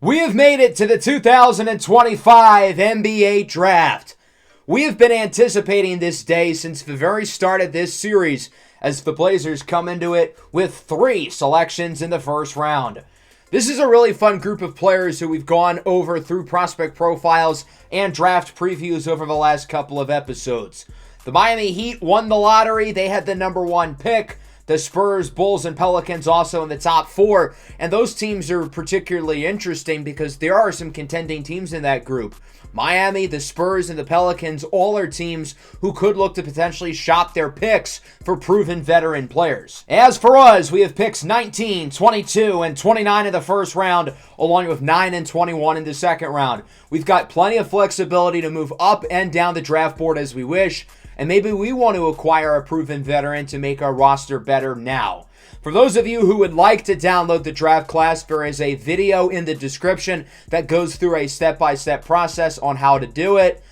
We have made it to the 2025 NBA Draft. We have been anticipating this day since the very start of this series as the Blazers come into it with 3 selections in the first round. This is a really fun group of players who we've gone over through prospect profiles and draft previews over the last couple of episodes. The Miami Heat won the lottery. They had the number 1 pick. The Spurs, Bulls, and Pelicans also in the top 4. And those teams are particularly interesting because there are some contending teams in that group. Miami, the Spurs, and the Pelicans all are teams who could look to potentially shop their picks for proven veteran players. As for us, we have picks 19, 22, and 29 in the first round, along with 9 and 21 in the second round. We've got plenty of flexibility to move up and down the draft board as we wish. And maybe we want to acquire a proven veteran to make our roster better now. For those of you who would like to download the draft class, there is a video in the description that goes through a step-by-step process on how to do it.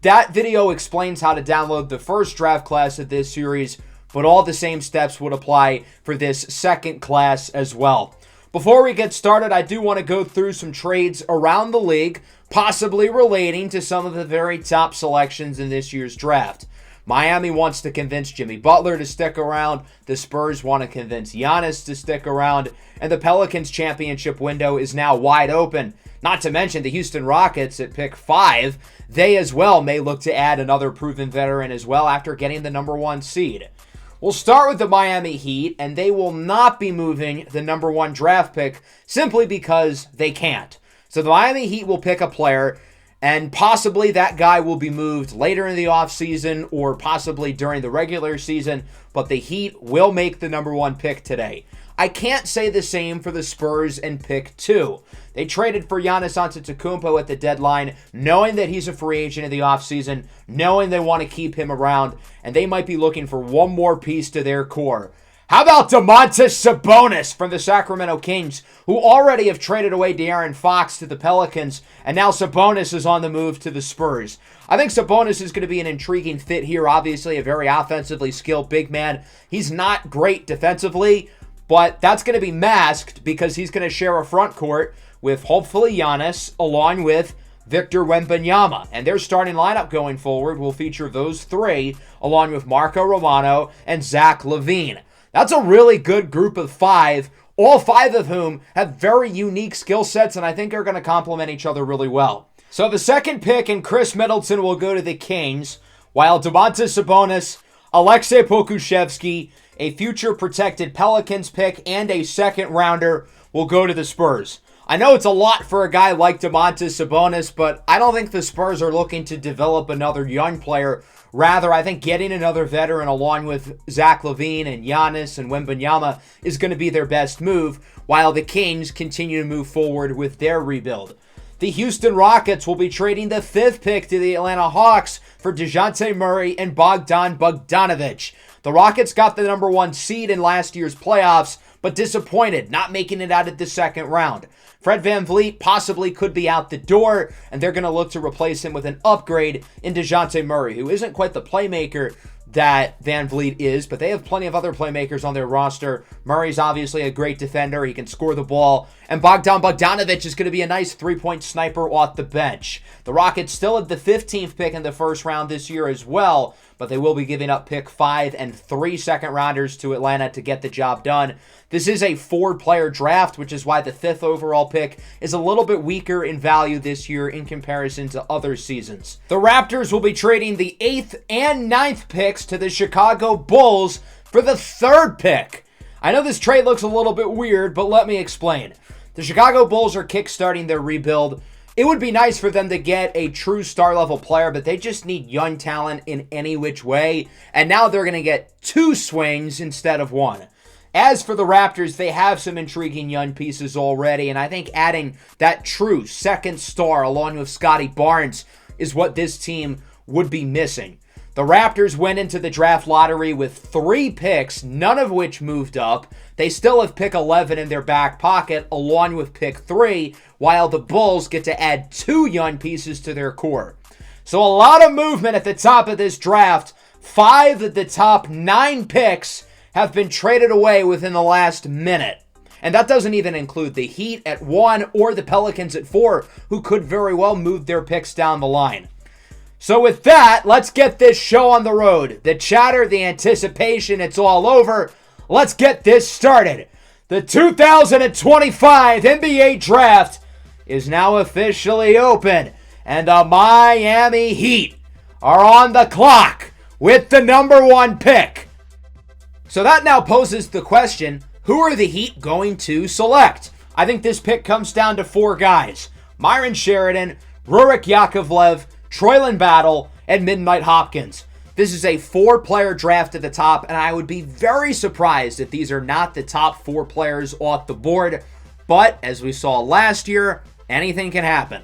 That video explains how to download the first draft class of this series, but all the same steps would apply for this second class as well. Before we get started, I do want to go through some trades around the league, possibly relating to some of the very top selections in this year's draft. Miami wants to convince Jimmy Butler to stick around. The Spurs want to convince Giannis to stick around. And the Pelicans championship window is now wide open. Not to mention the Houston Rockets at pick 5. They as well may look to add another proven veteran as well after getting the number 1 seed. We'll start with the Miami Heat, and they will not be moving the number 1 draft pick simply because they can't. So the Miami Heat will pick a player, and possibly that guy will be moved later in the offseason or possibly during the regular season, but the Heat will make the number 1 pick today. I can't say the same for the Spurs and pick 2. They traded for Giannis Antetokounmpo at the deadline, knowing that he's a free agent in the offseason, knowing they want to keep him around, and they might be looking for one more piece to their core. How about Domantas Sabonis from the Sacramento Kings, who already have traded away De'Aaron Fox to the Pelicans, and now Sabonis is on the move to the Spurs. I think Sabonis is going to be an intriguing fit here, obviously a very offensively skilled big man. He's not great defensively, but that's going to be masked because he's going to share a front court with hopefully Giannis along with Victor Wembanyama, and their starting lineup going forward will feature those 3 along with Marco Romano and Zach LaVine. That's a really good group of 5, all 5 of whom have very unique skill sets and I think are going to complement each other really well. So the second pick and Chris Middleton will go to the Kings, while Domantas Sabonis, Aleksej Pokusevski, a future protected Pelicans pick, and a second rounder will go to the Spurs. I know it's a lot for a guy like Domantas Sabonis, but I don't think the Spurs are looking to develop another young player. Rather, I think getting another veteran along with Zach LaVine and Giannis and Wembanyama is going to be their best move, while the Kings continue to move forward with their rebuild. The Houston Rockets will be trading the 5th pick to the Atlanta Hawks for DeJounte Murray and Bogdan Bogdanovic. The Rockets got the number 1 seed in last year's playoffs, but disappointed, not making it out of the second round. Fred VanVleet possibly could be out the door, and they're going to look to replace him with an upgrade in DeJounte Murray, who isn't quite the playmaker that VanVleet is, but they have plenty of other playmakers on their roster. Murray's obviously a great defender. He can score the ball. And Bogdan Bogdanovic is going to be a nice 3-point sniper off the bench. The Rockets still have the 15th pick in the first round this year as well, but they will be giving up pick 5 and 3 second-rounders to Atlanta to get the job done. This is a 4-player draft, which is why the 5th overall pick is a little bit weaker in value this year in comparison to other seasons. The Raptors will be trading the 8th and 9th picks to the Chicago Bulls for the 3rd pick. I know this trade looks a little bit weird, but let me explain. The Chicago Bulls are kickstarting their rebuild. It would be nice for them to get a true star-level player, but they just need young talent in any which way, and now they're going to get 2 swings instead of 1. As for the Raptors, they have some intriguing young pieces already, and I think adding that true second star along with Scotty Barnes is what this team would be missing. The Raptors went into the draft lottery with 3 picks, none of which moved up. They still have pick 11 in their back pocket along with pick 3, while the Bulls get to add 2 young pieces to their core. So a lot of movement at the top of this draft. 5 of the top 9 picks have been traded away within the last minute. And that doesn't even include the Heat at 1 or the Pelicans at 4, who could very well move their picks down the line. So with that, let's get this show on the road. The chatter, the anticipation, it's all over. Let's get this started. The 2025 NBA Draft is now officially open, and the Miami Heat are on the clock with the number 1 pick. So that now poses the question, who are the Heat going to select? I think this pick comes down to 4 guys: Myron Sheridan, Rurik Yakovlev, Troylan Battle, and Midnight Hopkins. This is a 4-player draft at the top, and I would be very surprised if these are not the top 4 players off the board. But, as we saw last year, anything can happen.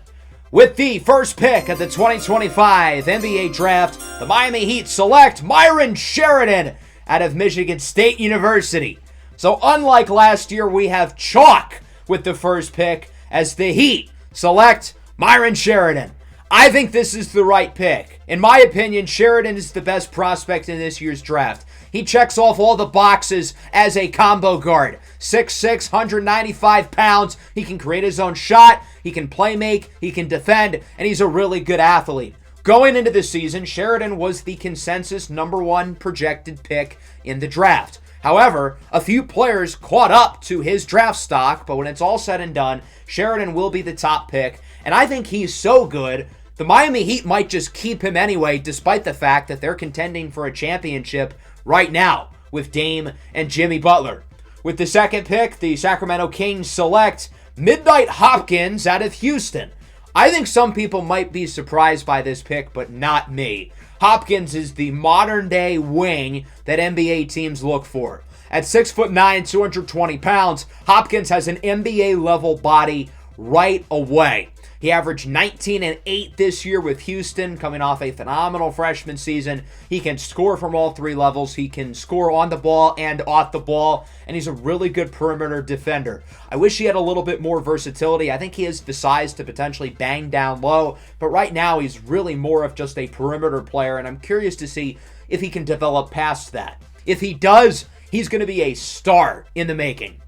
With the first pick of the 2025 NBA Draft, the Miami Heat select Myron Sheridan out of Michigan State University. So unlike last year, we have chalk with the first pick as the Heat select Myron Sheridan. I think this is the right pick. In my opinion, Sheridan is the best prospect in this year's draft. He checks off all the boxes as a combo guard. 6'6", 195 pounds. He can create his own shot. He can play make. He can defend. And he's a really good athlete. Going into the season, Sheridan was the consensus number 1 projected pick in the draft. However, a few players caught up to his draft stock, but when it's all said and done, Sheridan will be the top pick. And I think he's so good, the Miami Heat might just keep him anyway, despite the fact that they're contending for a championship right now with Dame and Jimmy Butler. With the second pick, the Sacramento Kings select Midnight Hopkins out of Houston. I think some people might be surprised by this pick, but not me. Hopkins is the modern-day wing that NBA teams look for. At 6'9", 220 pounds, Hopkins has an NBA-level body right away. He averaged 19 and 8 this year with Houston, coming off a phenomenal freshman season. He can score from all 3 levels. He can score on the ball and off the ball, and he's a really good perimeter defender. I wish he had a little bit more versatility. I think he has the size to potentially bang down low, but right now he's really more of just a perimeter player, and I'm curious to see if he can develop past that. If he does, he's going to be a star in the making.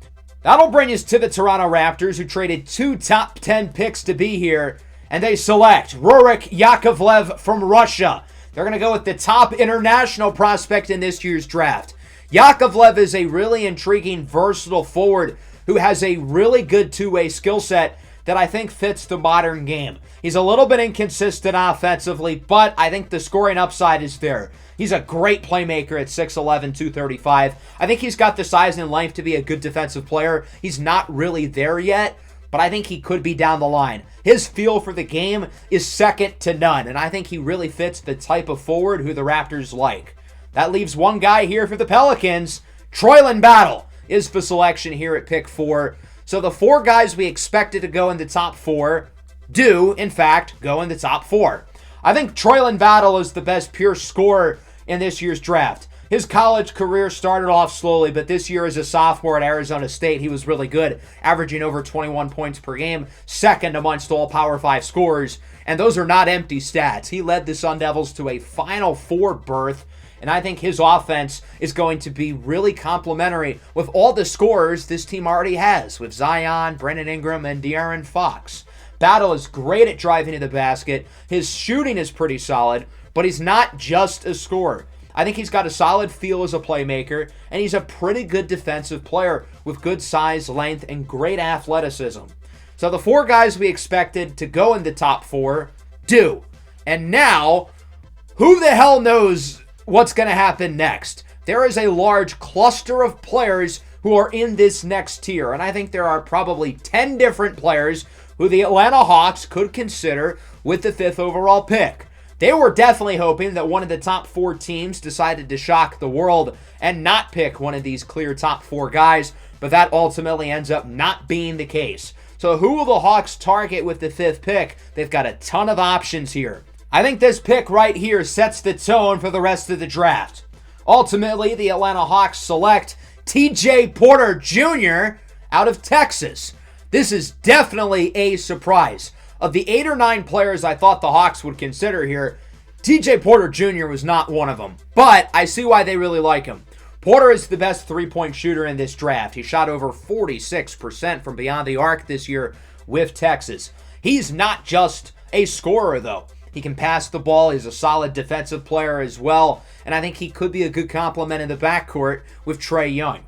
That'll bring us to the Toronto Raptors, who traded 2 top 10 picks to be here, and they select Rurik Yakovlev from Russia. They're going to go with the top international prospect in this year's draft. Yakovlev is a really intriguing, versatile forward who has a really good two-way skill set that I think fits the modern game. He's a little bit inconsistent offensively, but I think the scoring upside is there. He's a great playmaker at 6'11", 235. I think he's got the size and length to be a good defensive player. He's not really there yet, but I think he could be down the line. His feel for the game is second to none, and I think he really fits the type of forward who the Raptors like. That leaves one guy here for the Pelicans. Troylan Battle is the selection here at pick 4. So the 4 guys we expected to go in the top 4 do, in fact, go in the top 4. I think Troylan Battle is the best pure scorer in this year's draft. His college career started off slowly, but this year as a sophomore at Arizona State, he was really good, averaging over 21 points per game, second amongst all Power 5 scorers, and those are not empty stats. He led the Sun Devils to a Final Four berth, and I think his offense is going to be really complementary with all the scorers this team already has, with Zion, Brandon Ingram, and De'Aaron Fox. Battle is great at driving to the basket. His shooting is pretty solid, but he's not just a scorer. I think he's got a solid feel as a playmaker, and he's a pretty good defensive player with good size, length, and great athleticism. So the 4 guys we expected to go in the top 4 do. And now, who the hell knows what's going to happen next? There is a large cluster of players who are in this next tier, and I think there are probably 10 different players who the Atlanta Hawks could consider with the 5th overall pick. They were definitely hoping that one of the top 4 teams decided to shock the world and not pick one of these clear top 4 guys, but that ultimately ends up not being the case. So who will the Hawks target with the 5th pick? They've got a ton of options here. I think this pick right here sets the tone for the rest of the draft. Ultimately, the Atlanta Hawks select T.J. Porter Jr. out of Texas. This is definitely a surprise. Of the 8 or 9 players I thought the Hawks would consider here, T.J. Porter Jr. was not one of them. But I see why they really like him. Porter is the best three-point shooter in this draft. He shot over 46% from beyond the arc this year with Texas. He's not just a scorer, though. He can pass the ball. He's a solid defensive player as well. And I think he could be a good complement in the backcourt with Trae Young.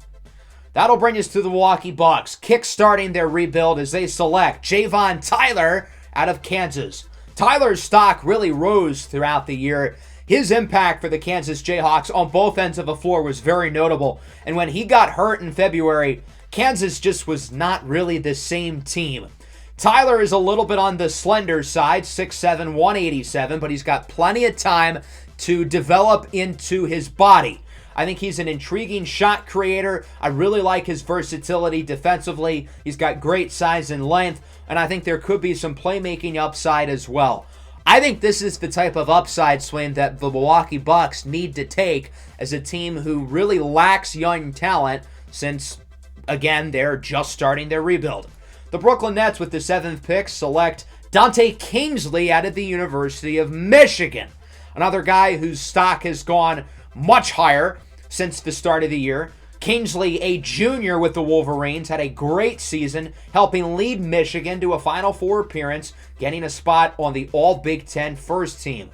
That'll bring us to the Milwaukee Bucks, kick-starting their rebuild as they select Javon Tyler out of Kansas. Tyler's stock really rose throughout the year. His impact for the Kansas Jayhawks on both ends of the floor was very notable. And when he got hurt in February, Kansas just was not really the same team. Tyler is a little bit on the slender side, 6'7", 187, but he's got plenty of time to develop into his body. I think he's an intriguing shot creator. I really like his versatility defensively. He's got great size and length, and I think there could be some playmaking upside as well. I think this is the type of upside swing that the Milwaukee Bucks need to take as a team who really lacks young talent since, again, they're just starting their rebuild. The Brooklyn Nets, with the 7th pick, select Dante Kingsley out of the University of Michigan. Another guy whose stock has gone much higher since the start of the year. Kingsley, a junior with the Wolverines, had a great season, helping lead Michigan to a Final Four appearance, getting a spot on the All-Big Ten first team.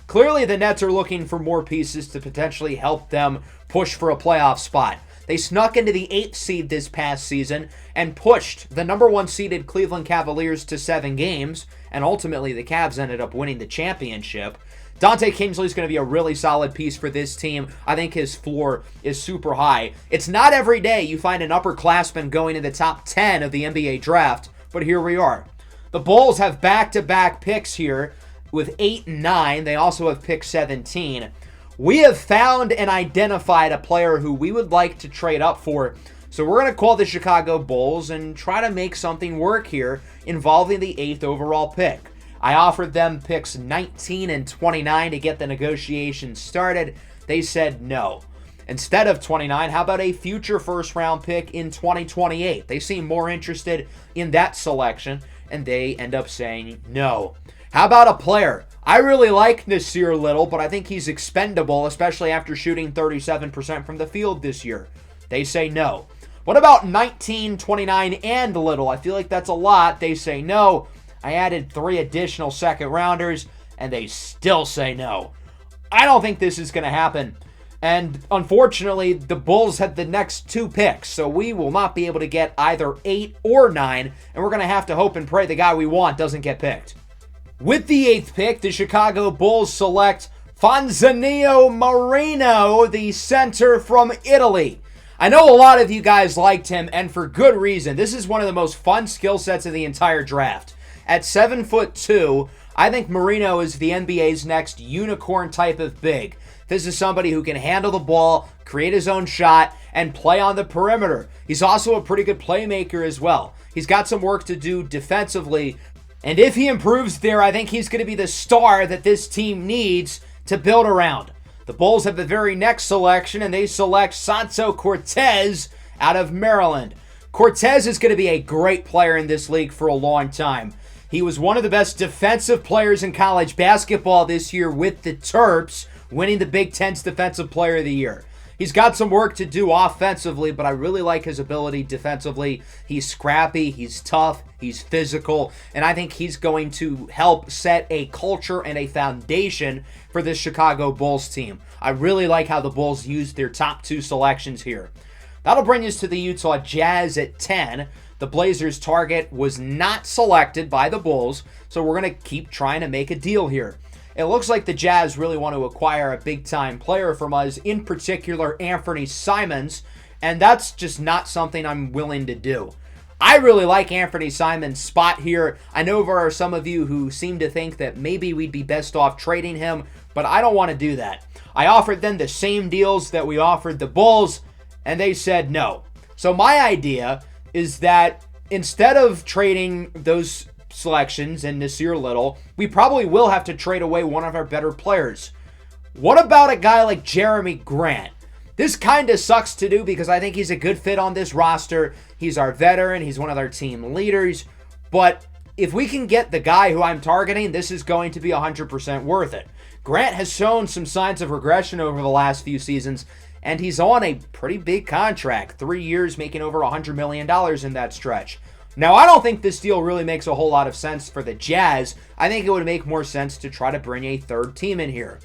Clearly, the Nets are looking for more pieces to potentially help them push for a playoff spot. They snuck into the 8th seed this past season and pushed the number 1 seeded Cleveland Cavaliers to 7 games, and ultimately the Cavs ended up winning the championship. Dante Kingsley is going to be a really solid piece for this team. I think his floor is super high. It's not every day you find an upperclassman going in the top 10 of the NBA draft, but here we are. The Bulls have back-to-back picks here with 8 and 9. They also have pick 17. We have found and identified a player who we would like to trade up for. So we're going to call the Chicago Bulls and try to make something work here involving the 8th overall pick. I offered them picks 19 and 29 to get the negotiations started. They said no. Instead of 29, how about a future first-round pick in 2028? They seem more interested in that selection, and they end up saying no. How about a player? I really like Nasir Little, but I think he's expendable, especially after shooting 37% from the field this year. They say no. What about 19, 29, and Little? I feel like that's a lot. They say no. I added 3 additional second-rounders, and they still say no. I don't think this is going to happen. And unfortunately, the Bulls have the next 2 picks, so we will not be able to get either 8 or 9, and we're going to have to hope and pray the guy we want doesn't get picked. With the 8th pick, the Chicago Bulls select Fonzanillo Marino, the center from Italy. I know a lot of you guys liked him, and for good reason. This is one of the most fun skill sets of the entire draft. At 7'2", I think Marino is the NBA's next unicorn type of big. This is somebody who can handle the ball, create his own shot, and play on the perimeter. He's also a pretty good playmaker as well. He's got some work to do defensively, and if he improves there, I think he's going to be the star that this team needs to build around. The Bulls have the very next selection, and they select Sanso Cortez out of Maryland. Cortez is going to be a great player in this league for a long time. He was one of the best defensive players in college basketball this year with the Terps, winning the Big Ten's Defensive Player of the Year. He's got some work to do offensively, but I really like his ability defensively. He's scrappy, he's tough, he's physical, and I think he's going to help set a culture and a foundation for this Chicago Bulls team. I really like how the Bulls used their top 2 selections here. That'll bring us to the Utah Jazz at 10. The Blazers' target was not selected by the Bulls, so we're going to keep trying to make a deal here. It looks like the Jazz really want to acquire a big-time player from us, in particular Anthony Simons, and that's just not something I'm willing to do. I really like Anthony Simons' spot here. I know there are some of you who seem to think that maybe we'd be best off trading him, but I don't want to do that. I offered them the same deals that we offered the Bulls, and they said no. So my idea is that instead of trading those selections and Nasir Little, we probably will have to trade away one of our better players. What about a guy like Jeremy Grant? This kind of sucks to do because I think he's a good fit on this roster. He's our veteran. He's one of our team leaders. But if we can get the guy who I'm targeting, this is going to be 100% worth it. Grant has shown some signs of regression over the last few seasons, and he's on a pretty big contract, 3 years, making over $100 million in that stretch. Now, I don't think this deal really makes a whole lot of sense for the Jazz. I think it would make more sense to try to bring a third team in here.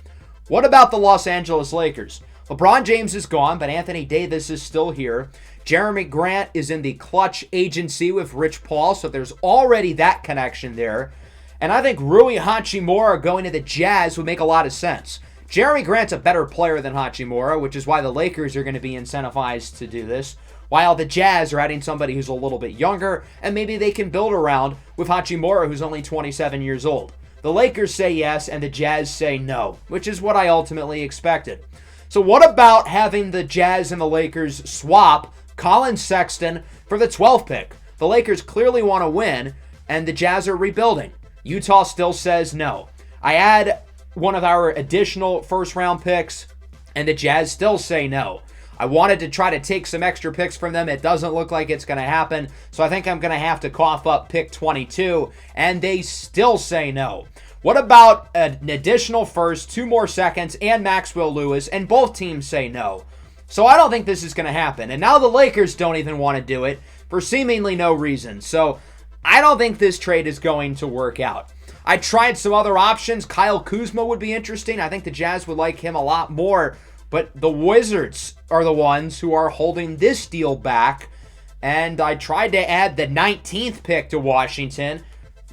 What about the Los Angeles Lakers? LeBron James is gone, but Anthony Davis is still here. Jeremy Grant is in the Clutch agency with Rich Paul, so there's already that connection there. And I think Rui Hachimura going to the Jazz would make a lot of sense. Jeremy Grant's a better player than Hachimura, which is why the Lakers are going to be incentivized to do this, while the Jazz are adding somebody who's a little bit younger, and maybe they can build around with Hachimura, who's only 27 years old. The Lakers say yes, and the Jazz say no, which is what I ultimately expected. So what about having the Jazz and the Lakers swap Colin Sexton for the 12th pick? The Lakers clearly want to win, and the Jazz are rebuilding. Utah still says no. I add one of our additional first-round picks, and the Jazz still say no. I wanted to try to take some extra picks from them. It doesn't look like it's going to happen, so I think I'm going to have to cough up pick 22, and they still say no. What about an additional first, 2 more seconds, and Maxwell Lewis, and both teams say no. So I don't think this is going to happen, and now the Lakers don't even want to do it for seemingly no reason. So I don't think this trade is going to work out. I tried some other options. Kyle Kuzma would be interesting. I think the Jazz would like him a lot more. But the Wizards are the ones who are holding this deal back. And I tried to add the 19th pick to Washington.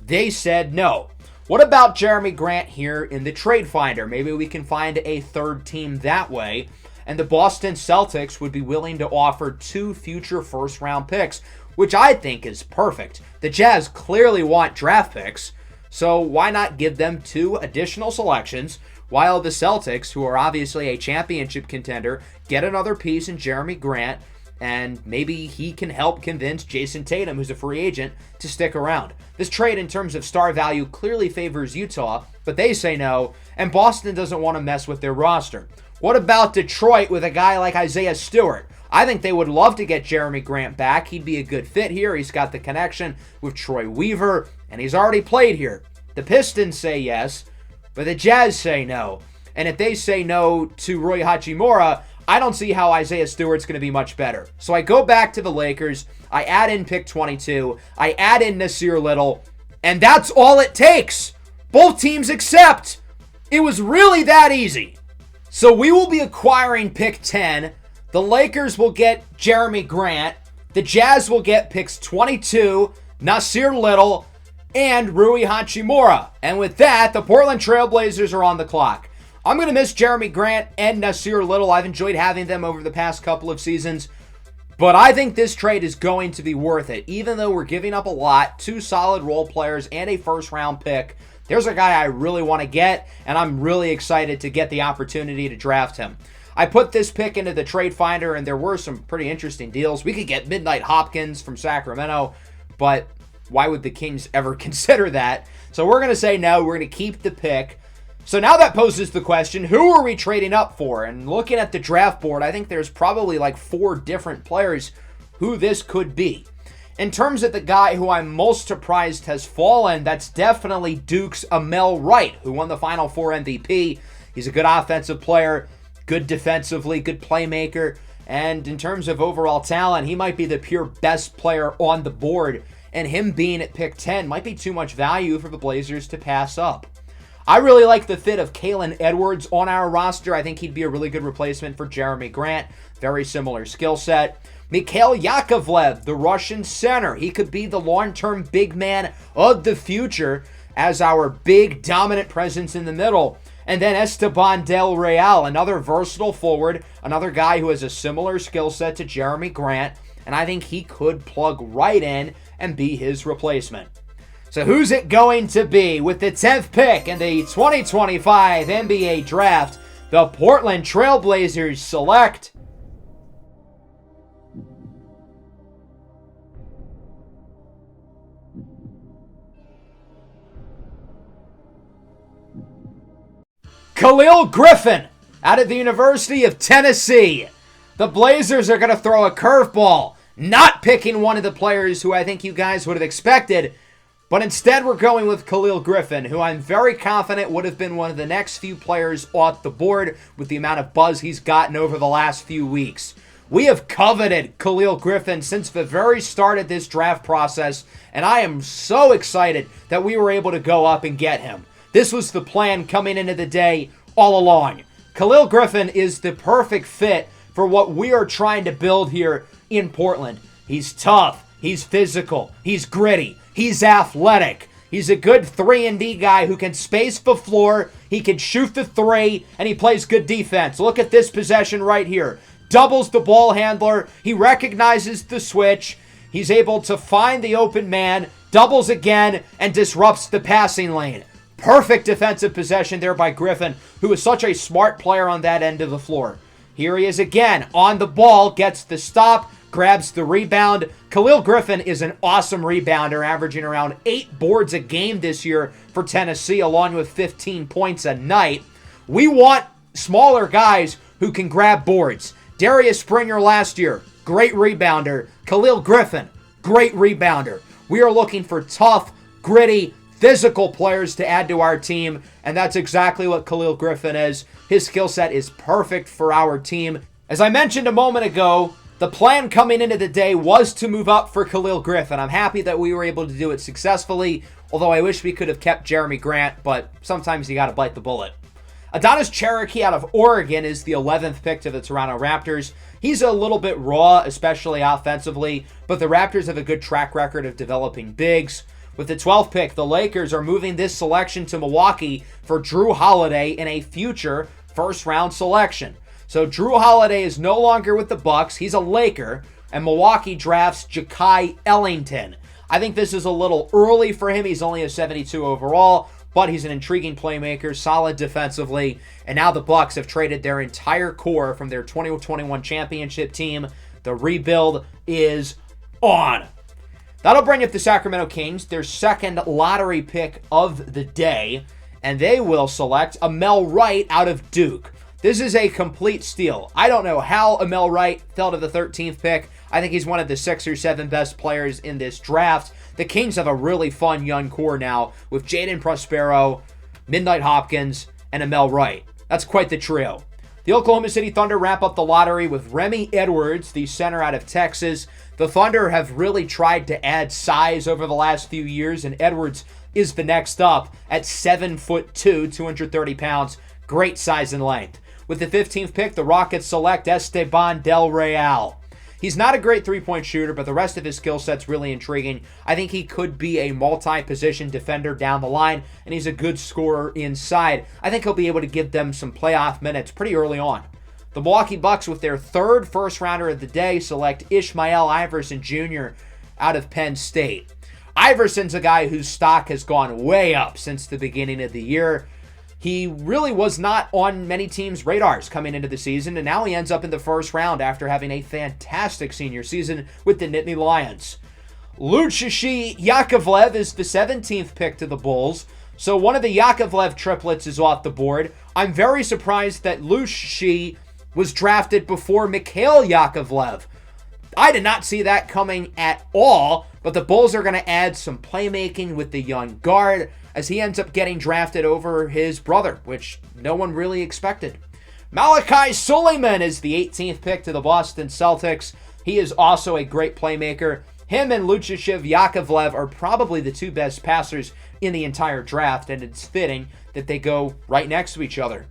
They said no. What about Jeremy Grant here in the trade finder? Maybe we can find a third team that way. And the Boston Celtics would be willing to offer 2 future first-round picks, which I think is perfect. The Jazz clearly want draft picks, so why not give them 2 additional selections, while the Celtics, who are obviously a championship contender, get another piece in Jeremy Grant, and maybe he can help convince Jason Tatum, who's a free agent, to stick around. This trade, in terms of star value, clearly favors Utah, but they say no, and Boston doesn't want to mess with their roster. What about Detroit with a guy like Isaiah Stewart? I think they would love to get Jeremy Grant back. He'd be a good fit here. He's got the connection with Troy Weaver, and he's already played here. The Pistons say yes, but the Jazz say no. And if they say no to Rui Hachimura, I don't see how Isaiah Stewart's going to be much better. So I go back to the Lakers. I add in pick 22. I add in Nasir Little. And that's all it takes. Both teams accept. It was really that easy. So we will be acquiring pick 10. The Lakers will get Jeremy Grant. The Jazz will get picks 22, Nasir Little, and Rui Hachimura. And with that, the Portland Trail Blazers are on the clock. I'm going to miss Jeremy Grant and Nasir Little. I've enjoyed having them over the past couple of seasons. But I think this trade is going to be worth it. Even though we're giving up a lot, 2 solid role players and a first-round pick, there's a guy I really want to get, and I'm really excited to get the opportunity to draft him. I put this pick into the trade finder, and there were some pretty interesting deals. We could get Midnight Hopkins from Sacramento, but why would the Kings ever consider that? So we're going to say no. We're going to keep the pick. So now that poses the question, who are we trading up for? And looking at the draft board, I think there's probably like 4 different players who this could be. In terms of the guy who I'm most surprised has fallen, that's definitely Duke's Amel Wright, who won the Final Four MVP. He's a good offensive player, good defensively, good playmaker, and in terms of overall talent, he might be the pure best player on the board, and him being at pick 10 might be too much value for the Blazers to pass up. I really like the fit of Kalen Edwards on our roster. I think he'd be a really good replacement for Jeremy Grant. Very similar skill set. Mikhail Yakovlev, the Russian center. He could be the long-term big man of the future as our big dominant presence in the middle. And then Esteban Del Real, another versatile forward, another guy who has a similar skill set to Jeremy Grant. And I think he could plug right in and be his replacement. So who's it going to be with the 10th pick in the 2025 NBA Draft? The Portland Trail Blazers select Khalil Griffin out of the University of Tennessee. The Blazers are going to throw a curveball, not picking one of the players who I think you guys would have expected, But instead, we're going with Khalil Griffin, who I'm very confident would have been one of the next few players off the board with the amount of buzz he's gotten over the last few weeks. We have coveted Khalil Griffin since the very start of this draft process, and I am so excited that we were able to go up and get him. This was the plan coming into the day all along. Khalil Griffin is the perfect fit for what we are trying to build here in Portland. He's tough, he's physical, he's gritty, he's athletic. He's a good 3-and-D guy who can space the floor, he can shoot the three, and he plays good defense. Look at this possession right here. Doubles the ball handler, he recognizes the switch, he's able to find the open man, doubles again, and disrupts the passing lane. Perfect defensive possession there by Griffin, who is such a smart player on that end of the floor. Here he is again, on the ball, gets the stop, grabs the rebound. Khalil Griffin is an awesome rebounder, averaging around 8 boards a game this year for Tennessee, along with 15 points a night. We want smaller guys who can grab boards. Darius Springer last year, great rebounder. Khalil Griffin, great rebounder. We are looking for tough, gritty, physical players to add to our team, and that's exactly what Khalil Griffin is. His skill set is perfect for our team. As I mentioned a moment ago, the plan coming into the day was to move up for Khalil Griffin. I'm happy that we were able to do it successfully, although I wish we could have kept Jeremy Grant, but sometimes you got to bite the bullet. Adonis Cherokee out of Oregon is the 11th pick to the Toronto Raptors. He's a little bit raw, especially offensively, but the Raptors have a good track record of developing bigs. With the 12th pick, the Lakers are moving this selection to Milwaukee for Drew Holiday in a future first-round selection. So Drew Holiday is no longer with the Bucks. He's a Laker, and Milwaukee drafts Ja'Kai Ellington. I think this is a little early for him. He's only a 72 overall, but he's an intriguing playmaker, solid defensively, and now the Bucks have traded their entire core from their 2021 championship team. The rebuild is on. That'll bring up the Sacramento Kings, their second lottery pick of the day, and they will select Amel Wright out of Duke. This is a complete steal. I don't know how Amel Wright fell to the 13th pick. I think he's one of the 6 or 7 best players in this draft. The Kings have a really fun young core now with Jaden Prospero, Midnight Hopkins, and Amel Wright. That's quite the trio. The Oklahoma City Thunder wrap up the lottery with Remy Edwards, the center out of Texas. The Thunder have really tried to add size over the last few years, and Edwards is the next up at 7'2", 230 pounds. Great size and length. With the 15th pick, the Rockets select Esteban Del Real. He's not a great three-point shooter, but the rest of his skill set's really intriguing. I think he could be a multi-position defender down the line, and he's a good scorer inside. I think he'll be able to give them some playoff minutes pretty early on. The Milwaukee Bucks, with their third first-rounder of the day, select Ishmael Iverson Jr. out of Penn State. Iverson's a guy whose stock has gone way up since the beginning of the year. He really was not on many teams' radars coming into the season, and now he ends up in the first round after having a fantastic senior season with the Nittany Lions. Lucic Yakovlev is the 17th pick to the Bulls, so one of the Yakovlev triplets is off the board. I'm very surprised that Lucic was drafted before Mikhail Yakovlev. I did not see that coming at all, but the Bulls are going to add some playmaking with the young guard as he ends up getting drafted over his brother, which no one really expected. Malachi Suleiman is the 18th pick to the Boston Celtics. He is also a great playmaker. Him and Lucic Yakovlev are probably the 2 best passers in the entire draft, and it's fitting that they go right next to each other.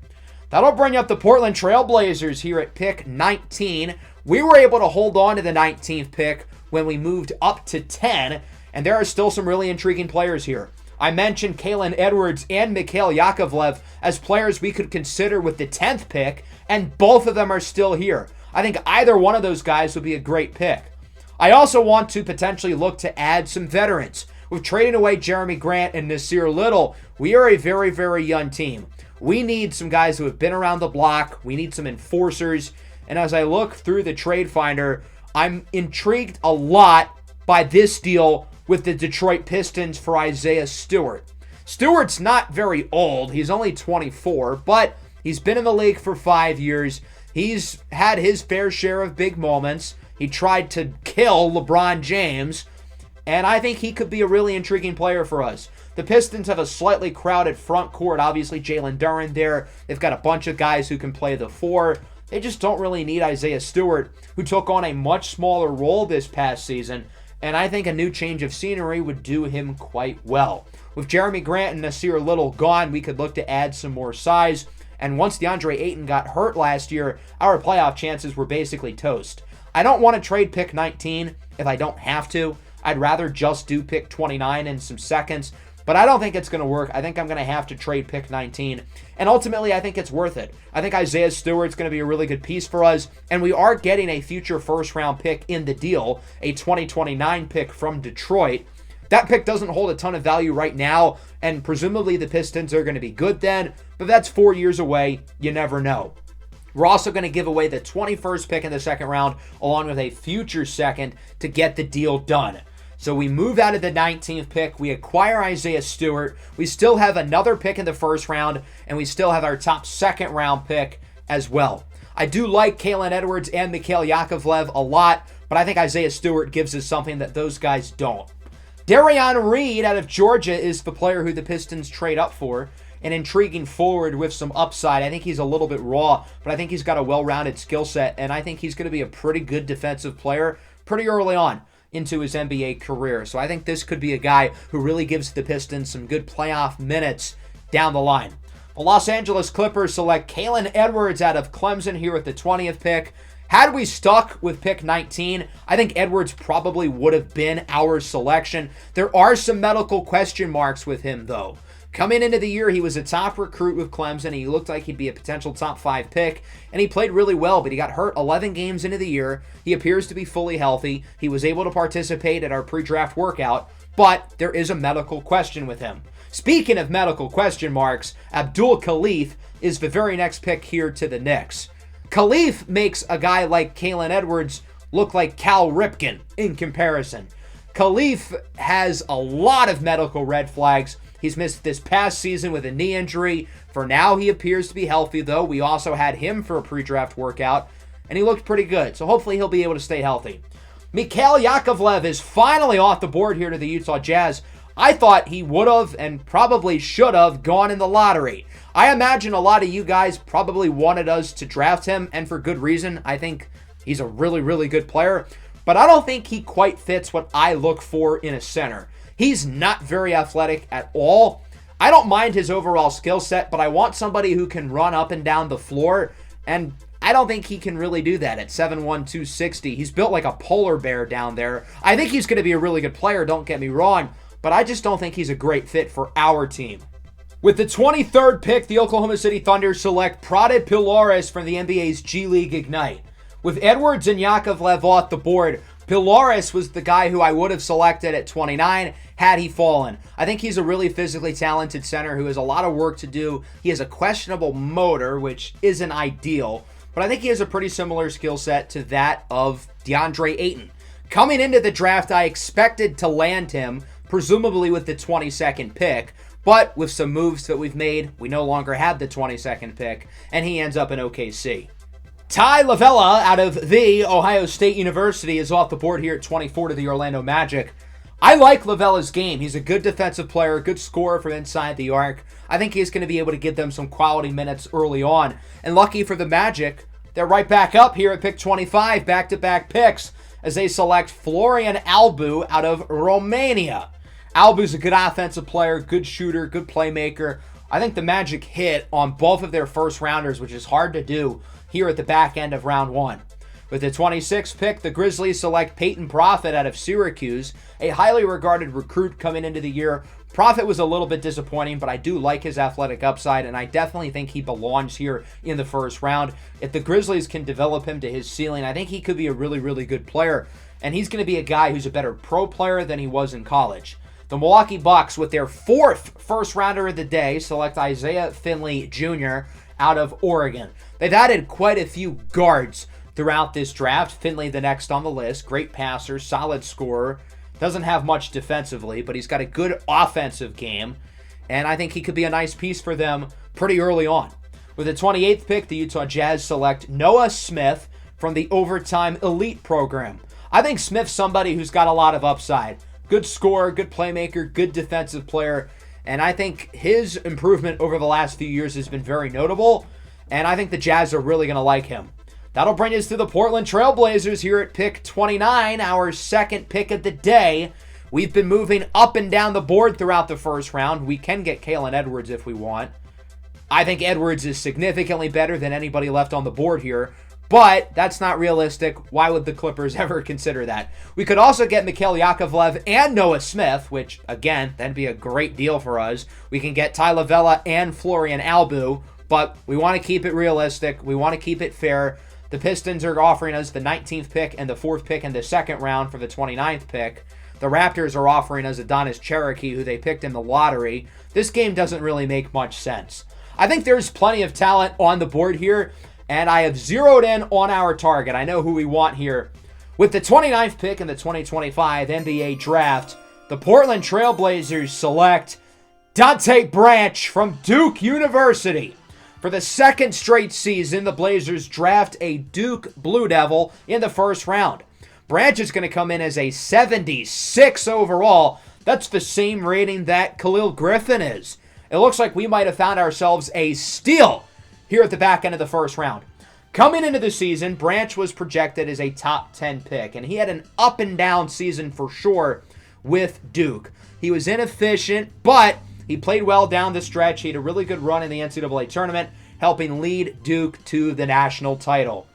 That'll bring up the Portland Trail Blazers here at pick 19. We were able to hold on to the 19th pick when we moved up to 10, and there are still some really intriguing players here. I mentioned Kalen Edwards and Mikhail Yakovlev as players we could consider with the 10th pick, and both of them are still here. I think either one of those guys would be a great pick. I also want to potentially look to add some veterans. With trading away Jeremy Grant and Nasir Little, we are a very, very young team. We need some guys who have been around the block. We need some enforcers. And as I look through the trade finder, I'm intrigued a lot by this deal with the Detroit Pistons for Isaiah Stewart. Stewart's not very old. He's only 24, but he's been in the league for 5 years. He's had his fair share of big moments. He tried to kill LeBron James. and I think he could be a really intriguing player for us. The Pistons have a slightly crowded front court. Obviously, Jalen Duren there. They've got a bunch of guys who can play the 4. They just don't really need Isaiah Stewart, who took on a much smaller role this past season, and I think a new change of scenery would do him quite well. With Jeremy Grant and Nasir Little gone, we could look to add some more size, and once DeAndre Ayton got hurt last year, our playoff chances were basically toast. I don't want to trade pick 19 if I don't have to. I'd rather just do pick 29 and some seconds, but I don't think it's going to work. I think I'm going to have to trade pick 19, and ultimately I think it's worth it. I think Isaiah Stewart's going to be a really good piece for us, and we are getting a future first-round pick in the deal, a 2029 pick from Detroit. That pick doesn't hold a ton of value right now, and presumably the Pistons are going to be good then, but that's 4 years away. You never know. We're also going to give away the 21st pick in the second round, along with a future second to get the deal done. So we move out of the 19th pick. We acquire Isaiah Stewart. We still have another pick in the first round, and we still have our top second round pick as well. I do like Kalen Edwards and Mikhail Yakovlev a lot, but I think Isaiah Stewart gives us something that those guys don't. Darian Reed out of Georgia is the player who the Pistons trade up for. An intriguing forward with some upside. I think he's a little bit raw, but I think he's got a well-rounded skill set, and I think he's going to be a pretty good defensive player pretty early on into his NBA career. So I think this could be a guy who really gives the Pistons some good playoff minutes down the line. The Los Angeles Clippers select Kalen Edwards out of Clemson here at the 20th pick. Had we stuck with pick 19, I think Edwards probably would have been our selection. There are some medical question marks with him, though. Coming into the year, he was a top recruit with Clemson. He looked like he'd be a potential top 5 pick, and he played really well, but he got hurt 11 games into the year. He appears to be fully healthy. He was able to participate at our pre-draft workout, but there is a medical question with him. Speaking of medical question marks, Abdul Khalif is the very next pick here to the Knicks. Khalif makes a guy like Kalen Edwards look like Cal Ripken in comparison. Khalif has a lot of medical red flags. He's missed this past season with a knee injury. For now, he appears to be healthy, though. We also had him for a pre-draft workout, and he looked pretty good. So hopefully he'll be able to stay healthy. Mikhail Yakovlev is finally off the board here to the Utah Jazz. I thought he would have and probably should have gone in the lottery. I imagine a lot of you guys probably wanted us to draft him, and for good reason. I think he's a really, really good player, but I don't think he quite fits what I look for in a center. He's not very athletic at all. I don't mind his overall skill set, but I want somebody who can run up and down the floor, and I don't think he can really do that at 7'1", 260. He's built like a polar bear down there. I think he's going to be a really good player, don't get me wrong, but I just don't think he's a great fit for our team. With the 23rd pick, the Oklahoma City Thunder select Prade Pilares from the NBA's G League Ignite. With Edwards and Yakovlev off the board, Pilares was the guy who I would have selected at 29 had he fallen. I think he's a really physically talented center who has a lot of work to do. He has a questionable motor, which isn't ideal, but I think he has a pretty similar skill set to that of DeAndre Ayton. Coming into the draft, I expected to land him, presumably with the 22nd pick, but with some moves that we've made, we no longer have the 22nd pick, and he ends up in OKC. Ty Lavella out of the Ohio State University is off the board here at 24 to the Orlando Magic. I like Lavella's game. He's a good defensive player, good scorer from inside the arc. I think he's going to be able to give them some quality minutes early on. And lucky for the Magic, they're right back up here at pick 25, back-to-back picks, as they select Florian Albu out of Romania. Albu's a good offensive player, good shooter, good playmaker. I think the Magic hit on both of their first rounders, which is hard to do here at the back end of round 1. With the 26th pick, the Grizzlies select Peyton Profit out of Syracuse, a highly regarded recruit coming into the year. Profit was a little bit disappointing, but I do like his athletic upside, and I definitely think he belongs here in the first round. If the Grizzlies can develop him to his ceiling, I think he could be a really, really good player, and he's going to be a guy who's a better pro player than he was in college. The Milwaukee Bucks, with their 4th first-rounder of the day, select Isaiah Finley Jr. out of Oregon. They've added quite a few guards throughout this draft. Finley, the next on the list. Great passer, solid scorer. Doesn't have much defensively, but he's got a good offensive game, and I think he could be a nice piece for them pretty early on. With the 28th pick, the Utah Jazz select Noah Smith from the Overtime Elite program. I think Smith's somebody who's got a lot of upside. good scorer, good playmaker, good defensive player. And I think his improvement over the last few years has been very notable. And I think the Jazz are really going to like him. That'll bring us to the Portland Trail Blazers here at pick 29, our second pick of the day. We've been moving up and down the board throughout the first round. We can get Kalen Edwards if we want. I think Edwards is significantly better than anybody left on the board here, but that's not realistic. Why would the Clippers ever consider that? We could also get Mikhail Yakovlev and Noah Smith, which, again, that'd be a great deal for us. We can get Ty Lavella and Florian Albu, but we want to keep it realistic. We want to keep it fair. The Pistons are offering us the 19th pick and the 4th pick in the second round for the 29th pick. The Raptors are offering us Adonis Cherokee, who they picked in the lottery. This game doesn't really make much sense. I think there's plenty of talent on the board here, and I have zeroed in on our target. I know who we want here. With the 29th pick in the 2025 NBA Draft, the Portland Trail Blazers select Dante Branch from Duke University. For the second straight season, the Blazers draft a Duke Blue Devil in the first round. Branch is going to come in as a 76 overall. That's the same rating that Khalil Griffin is. It looks like we might have found ourselves a steal here at the back end of the first round. Coming into the season, Branch was projected as a top 10 pick, and he had an up and down season for sure with Duke. He was inefficient, but he played well down the stretch. He had a really good run in the NCAA tournament, helping lead Duke to the national title.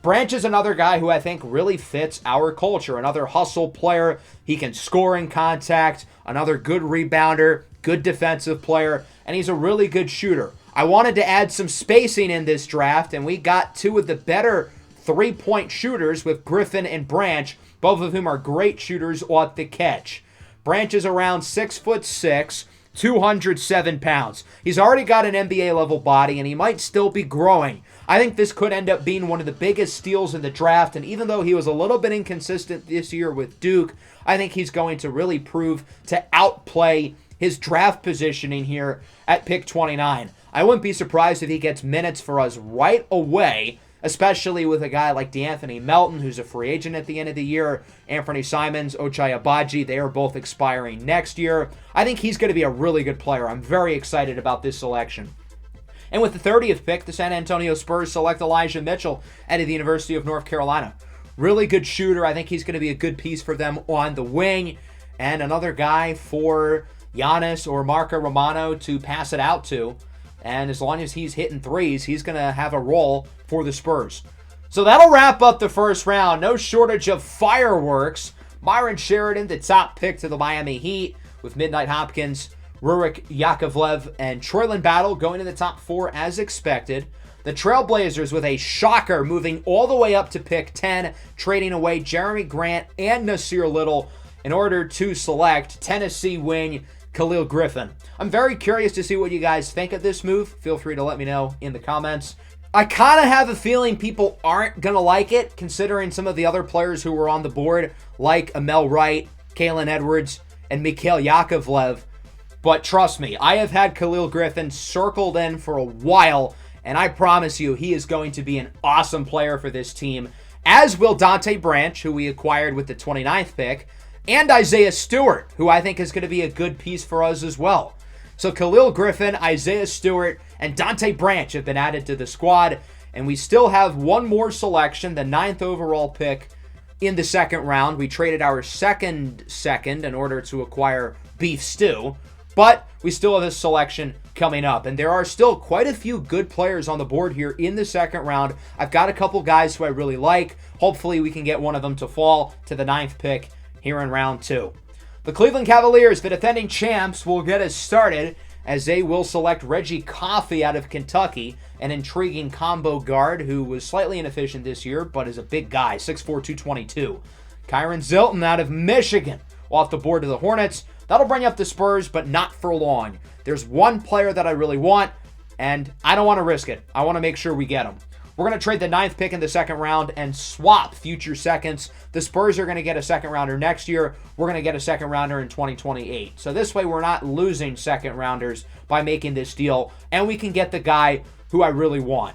Branch is another guy who I think really fits our culture. Another hustle player. He can score in contact. Another good rebounder. Good defensive player. And he's a really good shooter. I wanted to add some spacing in this draft, and we got two of the better three-point shooters with Griffin and Branch, both of whom are great shooters off the catch. Branch is around 6'6", 207 pounds. He's already got an NBA-level body, and he might still be growing. I think this could end up being one of the biggest steals in the draft, and even though he was a little bit inconsistent this year with Duke, I think he's going to really prove to outplay his draft positioning here at pick 29. I wouldn't be surprised if he gets minutes for us right away, especially with a guy like DeAnthony Melton, who's a free agent at the end of the year. Anthony Simons, Ochai Agbaji, they are both expiring next year. I think he's going to be a really good player. I'm very excited about this selection. And with the 30th pick, the San Antonio Spurs select Elijah Mitchell out of the University of North Carolina. Really good shooter. I think he's going to be a good piece for them on the wing. And another guy for Giannis or Marco Romano to pass it out to. And as long as he's hitting threes, he's going to have a role for the Spurs. So that'll wrap up the first round. No shortage of fireworks. Myron Sheridan, the top pick to the Miami Heat, with Midnight Hopkins, Rurik Yakovlev, and Troyland Battle going in the top 4 as expected. The Trailblazers with a shocker moving all the way up to pick 10, trading away Jeremy Grant and Nasir Little in order to select Tennessee wing Khalil Griffin. I'm very curious to see what you guys think of this move. Feel free to let me know in the comments. I kind of have a feeling people aren't going to like it, considering some of the other players who were on the board, like Amel Wright, Kalen Edwards, and Mikhail Yakovlev. But trust me, I have had Khalil Griffin circled in for a while, and I promise you he is going to be an awesome player for this team, as will Dante Branch, who we acquired with the 29th pick, and Isaiah Stewart, who I think is going to be a good piece for us as well. So Khalil Griffin, Isaiah Stewart, and Dante Branch have been added to the squad, and we still have one more selection, the 9th overall pick in the second round. We traded our second in order to acquire Beef Stew, but we still have this selection coming up, and there are still quite a few good players on the board here in the second round. I've got a couple guys who I really like. Hopefully we can get one of them to fall to the 9th pick here in round 2. The Cleveland Cavaliers, the defending champs, will get us started as they will select Reggie Coffey out of Kentucky, an intriguing combo guard who was slightly inefficient this year, but is a big guy, 6'4", 222. Kyron Zilton out of Michigan, off the board to the Hornets. That'll bring up the Spurs, but not for long. There's one player that I really want, and I don't want to risk it. I want to make sure we get him. We're going to trade the 9th pick in the second round and swap future seconds. The Spurs are going to get a second rounder next year. We're going to get a second rounder in 2028. So this way we're not losing second rounders by making this deal, and we can get the guy who I really want.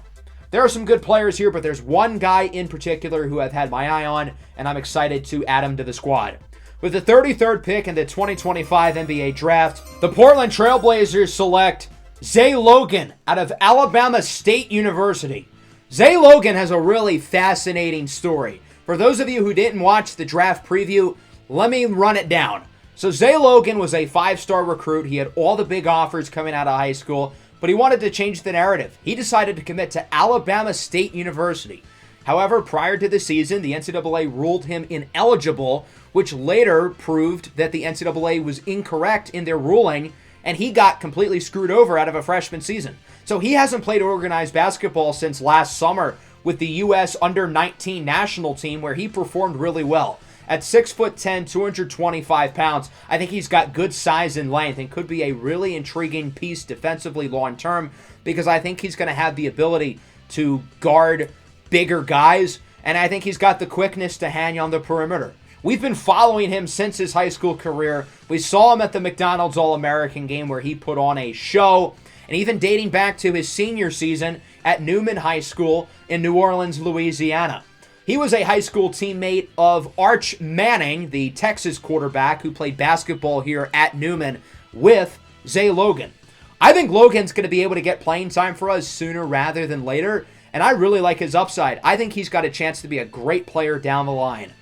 There are some good players here, but there's one guy in particular who I've had my eye on, and I'm excited to add him to the squad. With the 33rd pick in the 2025 NBA Draft, the Portland Trail Blazers select Zay Logan out of Alabama State University. Zay Logan has a really fascinating story. For those of you who didn't watch the draft preview, let me run it down. So Zay Logan was a 5-star recruit. He had all the big offers coming out of high school, but he wanted to change the narrative. He decided to commit to Alabama State University. However, prior to the season, the NCAA ruled him ineligible, which later proved that the NCAA was incorrect in their ruling, and he got completely screwed over out of a freshman season. So he hasn't played organized basketball since last summer with the U.S. under-19 national team, where he performed really well. At 6'10", 225 pounds, I think he's got good size and length and could be a really intriguing piece defensively long-term, because I think he's going to have the ability to guard bigger guys, and I think he's got the quickness to hang on the perimeter. We've been following him since his high school career. We saw him at the McDonald's All-American game where he put on a show, and even dating back to his senior season at Newman High School in New Orleans, Louisiana. He was a high school teammate of Arch Manning, the Texas quarterback who played basketball here at Newman with Zay Logan. I think Logan's going to be able to get playing time for us sooner rather than later, and I really like his upside. I think he's got a chance to be a great player down the line.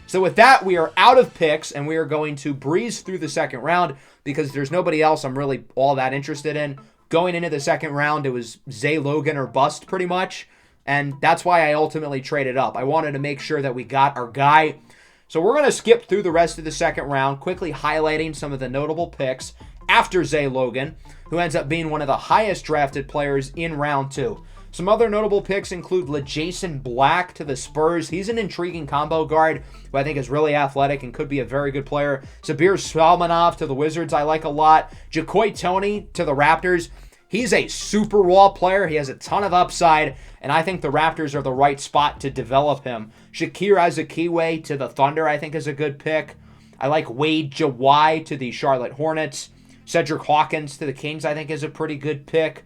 So with that, we are out of picks, and we are going to breeze through the second round because there's nobody else I'm really all that interested in. Going into the second round, it was Zay Logan or bust pretty much, and that's why I ultimately traded up. I wanted to make sure that we got our guy. So we're going to skip through the rest of the second round, quickly highlighting some of the notable picks after Zay Logan, who ends up being one of the highest drafted players in round 2. Some other notable picks include LeJason Black to the Spurs. He's an intriguing combo guard who I think is really athletic and could be a very good player. Zabir Salmanov to the Wizards I like a lot. Jacoy Toney to the Raptors. He's a super raw player. He has a ton of upside, and I think the Raptors are the right spot to develop him. Shakir Azukiwe to the Thunder I think is a good pick. I like Wade Jawai to the Charlotte Hornets. Cedric Hawkins to the Kings I think is a pretty good pick.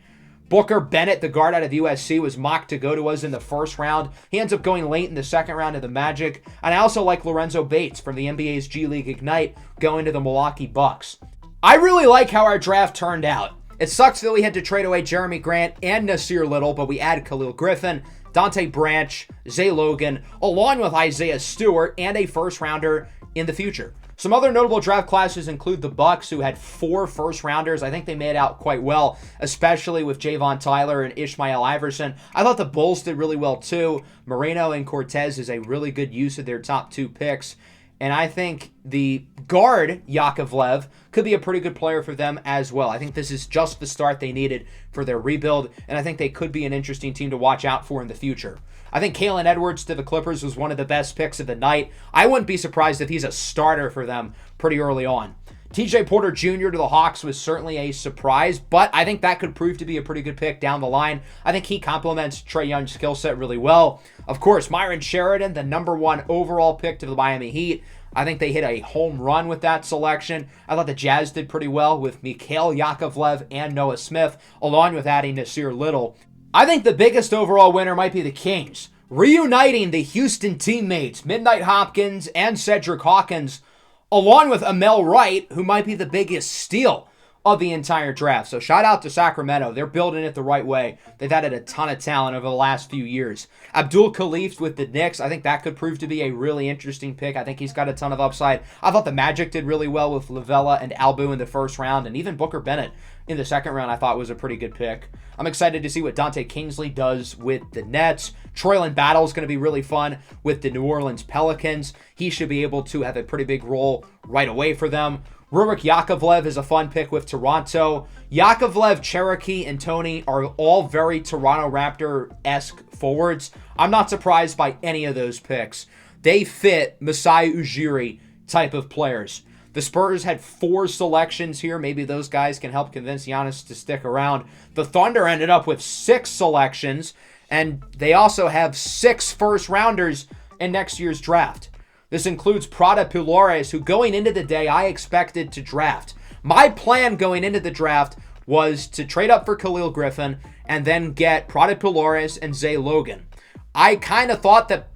Booker Bennett, the guard out of USC, was mocked to go to us in the first round. He ends up going late in the second round to the Magic. And I also like Lorenzo Bates from the NBA's G League Ignite going to the Milwaukee Bucks. I really like how our draft turned out. It sucks that we had to trade away Jeremy Grant and Nasir Little, but we added Khalil Griffin, Dante Branch, Zay Logan, along with Isaiah Stewart and a first-rounder in the future. Some other notable draft classes include the Bucks, who had 4 first-rounders. I think they made out quite well, especially with Javon Tyler and Ishmael Iverson. I thought the Bulls did really well, too. Moreno and Cortez is a really good use of their top 2 picks. And I think the guard, Yakovlev, could be a pretty good player for them as well. I think this is just the start they needed for their rebuild, and I think they could be an interesting team to watch out for in the future. I think Kalen Edwards to the Clippers was one of the best picks of the night. I wouldn't be surprised if he's a starter for them pretty early on. TJ Porter Jr. to the Hawks was certainly a surprise, but I think that could prove to be a pretty good pick down the line. I think he complements Trae Young's skill set really well. Of course, Myron Sheridan, the number 1 overall pick to the Miami Heat. I think they hit a home run with that selection. I thought the Jazz did pretty well with Mikhail Yakovlev and Noah Smith, along with adding Nasir Little. I think the biggest overall winner might be the Kings, reuniting the Houston teammates, Midnight Hopkins and Cedric Hawkins, along with Amel Wright, who might be the biggest steal of the entire draft. So shout out to Sacramento. They're building it the right way. They've added a ton of talent over the last few years. Abdul Khalif with the Knicks. I think that could prove to be a really interesting pick. I think he's got a ton of upside. I thought the Magic did really well with Lavella and Albu in the first round, and even Booker Bennett in the second round I thought was a pretty good pick. I'm excited to see what Dante Kingsley does with the Nets. Troyland Battle is going to be really fun with the New Orleans Pelicans. He should be able to have a pretty big role right away for them. Rurik Yakovlev is a fun pick with Toronto. Yakovlev, Cherokee, and Toney are all very Toronto Raptor-esque forwards. I'm not surprised by any of those picks. They fit Masai Ujiri type of players. The Spurs had 4 selections here. Maybe those guys can help convince Giannis to stick around. The Thunder ended up with 6 selections, and they also have 6 first-rounders in next year's draft. This includes Prada Pilores, who going into the day I expected to draft. My plan going into the draft was to trade up for Khalil Griffin and then get Prada Pilores and Zay Logan. I kind of thought that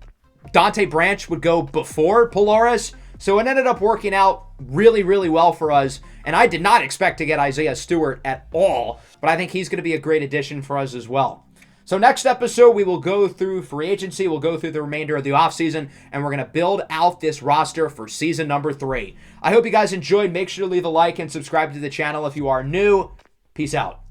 Dante Branch would go before Pilores, So it ended up working out really, really well for us. And I did not expect to get Isaiah Stewart at all, but I think he's going to be a great addition for us as well. So next episode, we will go through free agency. We'll go through the remainder of the offseason, and we're going to build out this roster for season number 3. I hope you guys enjoyed. Make sure to leave a like and subscribe to the channel if you are new. Peace out.